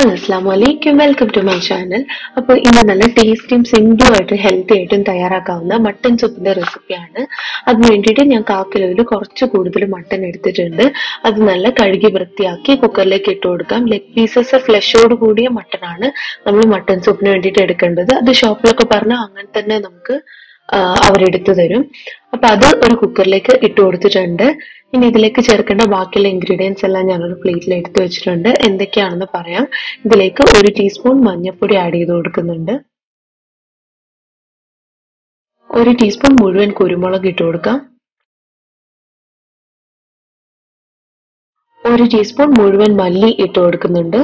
Hello അസ്സാം വലൈക്കും welcome to my channel. അപ്പോൾ ഇന്ന് നല്ല ടേസ്റ്റിയും സിമ്പിളും ആയിട്ട് ഹെൽത്തി ആയിട്ടും തയ്യാറാക്കാവുന്ന മട്ടൻ സൂപ്പിന്റെ റെസിപ്പിയാണ്. അതിന് വേണ്ടിയിട്ട് ഞാൻ 1/4 കിലോയിൽ കുറച്ച് കൂടുതൽ മട്ടൻ എടുത്തിട്ടുണ്ട്. അത് നല്ല കഴുകി വൃത്തിയാക്കി കുക്കറിലേക്ക് ഇട്ട് കൊടുക്കാം. ലെഗ് പീസസ് ഫ്ലഷോട് കൂടിയ മട്ടനാണ് നമ്മൾ മട്ടൻ സൂപ്പിന് വേണ്ടിയിട്ട് എടുക്കേണ്ടത്. അത് ഷോപ്പിലൊക്കെ പറഞ്ഞാൽ അങ്ങനെ തന്നെ നമുക്ക് അവരെടുത്തു തരും. അപ്പൊ അത് ഒരു കുക്കറിലേക്ക് ഇട്ട് കൊടുത്തിട്ടുണ്ട്. ഇനി ഇതിലേക്ക് ചേർക്കേണ്ട ബാക്കിയുള്ള ഇൻഗ്രീഡിയൻസ് എല്ലാം ഞാനൊരു പ്ലേറ്റിൽ എടുത്തു വെച്ചിട്ടുണ്ട്. എന്തൊക്കെയാണെന്ന് പറയാം. ഇതിലേക്ക് 1 ടീസ്പൂൺ മഞ്ഞൾപ്പൊടി ആഡ് ചെയ്ത് കൊടുക്കുന്നുണ്ട്. 1 ടീസ്പൂൺ മുഴുവൻ കുരുമുളക് ഇട്ട് കൊടുക്കാം. 1 ടീസ്പൂൺ മുഴുവൻ മല്ലി ഇട്ട് കൊടുക്കുന്നുണ്ട്.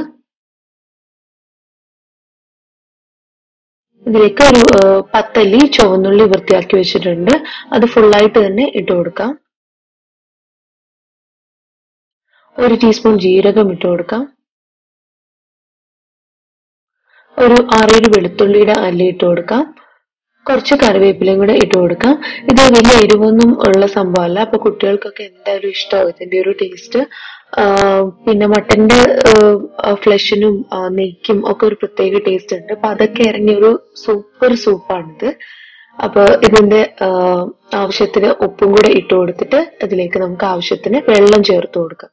ഇതിലേക്ക് ഒരു 10 അല്ലി ചുവന്നുള്ളി വൃത്തിയാക്കി വെച്ചിട്ടുണ്ട്. അത് ഫുള്ളായിട്ട് തന്നെ ഇട്ട് കൊടുക്കാം. 1 ടീസ്പൂൺ ജീരകം ഇട്ട് കൊടുക്കാം. ഒരു 6-7 വെളുത്തുള്ളിയുടെ അല്ലി ഇട്ട് കൊടുക്കാം. കുറച്ച് കറിവേപ്പിലയും കൂടെ ഇട്ട് കൊടുക്കാം. ഇത് വലിയ എരിവൊന്നും ഉള്ള സംഭവമല്ല. അപ്പൊ കുട്ടികൾക്കൊക്കെ എന്തായാലും ഇഷ്ടമാവും ഇതിന്റെ ഒരു ടേസ്റ്റ്. പിന്നെ മട്ടന്റെ ഫ്ലഷിനും നെയ്ക്കും ഒക്കെ ഒരു പ്രത്യേക ടേസ്റ്റ് ഉണ്ട്. അപ്പൊ അതൊക്കെ ഇറങ്ങിയ ഒരു സൂപ്പർ സൂപ്പാണിത്. അപ്പൊ ഇതിന്റെ ആവശ്യത്തിന് ഉപ്പും കൂടെ ഇട്ട് കൊടുത്തിട്ട് ഇതിലേക്ക് നമുക്ക് ആവശ്യത്തിന് വെള്ളം ചേർത്ത് കൊടുക്കാം.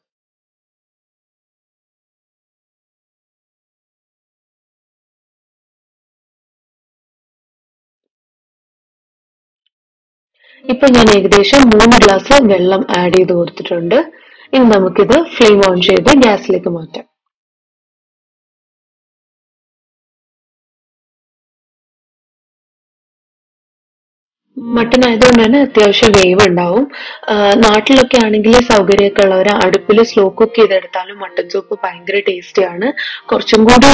ഇപ്പൊ ഞാൻ ഏകദേശം 3 ഗ്ലാസ് വെള്ളം ആഡ് ചെയ്ത് കൊടുത്തിട്ടുണ്ട്. ഇനി നമുക്കിത് ഫ്ലെയിം ഓൺ ചെയ്ത് ഗ്യാസിലേക്ക് മാറ്റാം. മട്ടൺ ആയതുകൊണ്ട് തന്നെ അത്യാവശ്യം വേവ് ഉണ്ടാവും. നാട്ടിലൊക്കെ ആണെങ്കിൽ സൗകര്യമൊക്കെ ഉള്ളവർ അടുപ്പിൽ സ്ലോ കുക്ക് ചെയ്തെടുത്താലും മട്ടൺ സൂപ്പ് ഭയങ്കര ടേസ്റ്റിയാണ്. കുറച്ചും കൂടി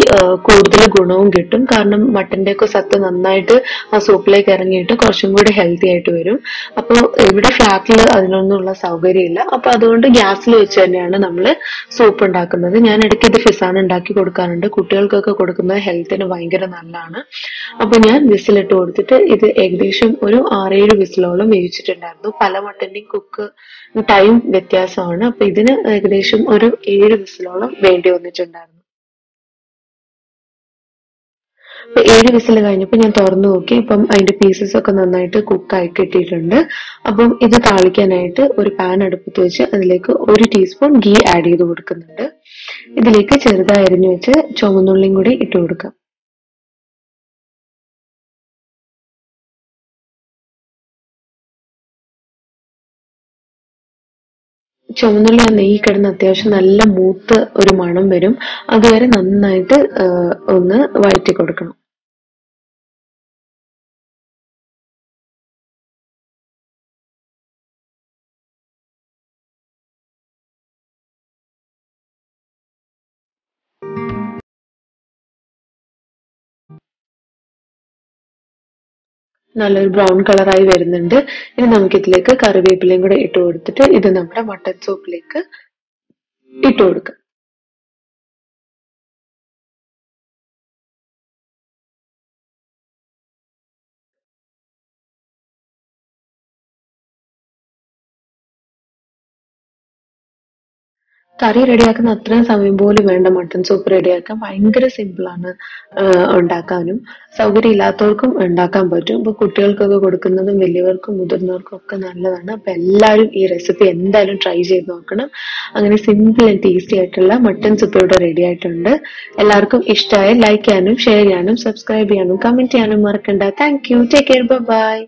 കൂടുതൽ ഗുണവും കിട്ടും. കാരണം മട്ടന്റെ ഒക്കെ സത്ത് നന്നായിട്ട് ആ സൂപ്പിലേക്ക് ഇറങ്ങിയിട്ട് കുറച്ചും കൂടി ഹെൽത്തി ആയിട്ട് വരും. അപ്പോൾ ഇവിടെ ഫ്ലാറ്റിൽ അതിനൊന്നുമുള്ള സൗകര്യമില്ല. അപ്പൊ അതുകൊണ്ട് ഗ്യാസിൽ വെച്ച് തന്നെയാണ് നമ്മൾ സൂപ്പ് ഉണ്ടാക്കുന്നത്. ഞാൻ ഇടയ്ക്ക് ഇത് ഫിസാൻ ഉണ്ടാക്കി കൊടുക്കാറുണ്ട്. കുട്ടികൾക്കൊക്കെ കൊടുക്കുന്നത് ഹെൽത്തിന് ഭയങ്കര നല്ലതാണ്. അപ്പൊ ഞാൻ വിസിലിട്ട് കൊടുത്തിട്ട് ഇത് ഏകദേശം ഒരു 6-7 വിസിലോളം വേവിച്ചിട്ടുണ്ടായിരുന്നു. പല മട്ടന്റെയും കുക്ക് ടൈം വ്യത്യാസമാണ്. അപ്പൊ ഇതിന് ഏകദേശം ഒരു 7 വിസിലോളം വേണ്ടി വന്നിട്ടുണ്ടായിരുന്നു. അപ്പൊ 7 വിസിൽ കഴിഞ്ഞപ്പോൾ ഞാൻ തുറന്നു നോക്കി. ഇപ്പം അതിന്റെ പീസസ് ഒക്കെ നന്നായിട്ട് കുക്കായി കിട്ടിയിട്ടുണ്ട്. അപ്പം ഇത് താളിക്കാനായിട്ട് ഒരു പാൻ അടുപ്പത്ത് വെച്ച് അതിലേക്ക് 1 ടീസ്പൂൺ ഗീ ആഡ് ചെയ്ത് കൊടുക്കുന്നുണ്ട്. ഇതിലേക്ക് ചെറുതായി അരിഞ്ഞു വെച്ച് ചുവന്നുള്ളിയും കൂടി ഇട്ട് കൊടുക്കാം. ചുവന്നുള്ളി ആ നെയ്യ് കിടന്ന് അത്യാവശ്യം നല്ല മൂത്ത് ഒരു മണം വരും. അതുവരെ നന്നായിട്ട് ഒന്ന് വഴറ്റി കൊടുക്കണം. നല്ലൊരു ബ്രൗൺ കളറായി വരുന്നുണ്ട്. ഇനി നമുക്ക് ഇതിലേക്ക് കറിവേപ്പിലയും കൂടെ ഇട്ട് കൊടുത്തിട്ട് ഇത് നമ്മുടെ മട്ടൻ സൂപ്പിലേക്ക് ഇട്ട് കൊടുക്കാം. കറി റെഡിയാക്കുന്ന അത്രയും സമയം പോലും വേണ്ട മട്ടൺ സൂപ്പ് റെഡിയാക്കാൻ. ഭയങ്കര സിമ്പിളാണ് ഉണ്ടാക്കാനും. സൗകര്യം ഇല്ലാത്തവർക്കും ഉണ്ടാക്കാൻ പറ്റും. ഇപ്പൊ കുട്ടികൾക്കൊക്കെ കൊടുക്കുന്നതും വലിയവർക്കും മുതിർന്നവർക്കും ഒക്കെ നല്ലതാണ്. അപ്പൊ എല്ലാവരും ഈ റെസിപ്പി എന്തായാലും ട്രൈ ചെയ്ത് നോക്കണം. അങ്ങനെ സിമ്പിൾ ആൻഡ് ടേസ്റ്റി ആയിട്ടുള്ള മട്ടൺ സൂപ്പ് ഇവിടെ റെഡി ആയിട്ടുണ്ട്. എല്ലാവർക്കും ഇഷ്ടമായ ലൈക്ക് ചെയ്യാനും ഷെയർ ചെയ്യാനും സബ്സ്ക്രൈബ് ചെയ്യാനും കമന്റ് ചെയ്യാനും മറക്കണ്ട. Thank you. Take care. By.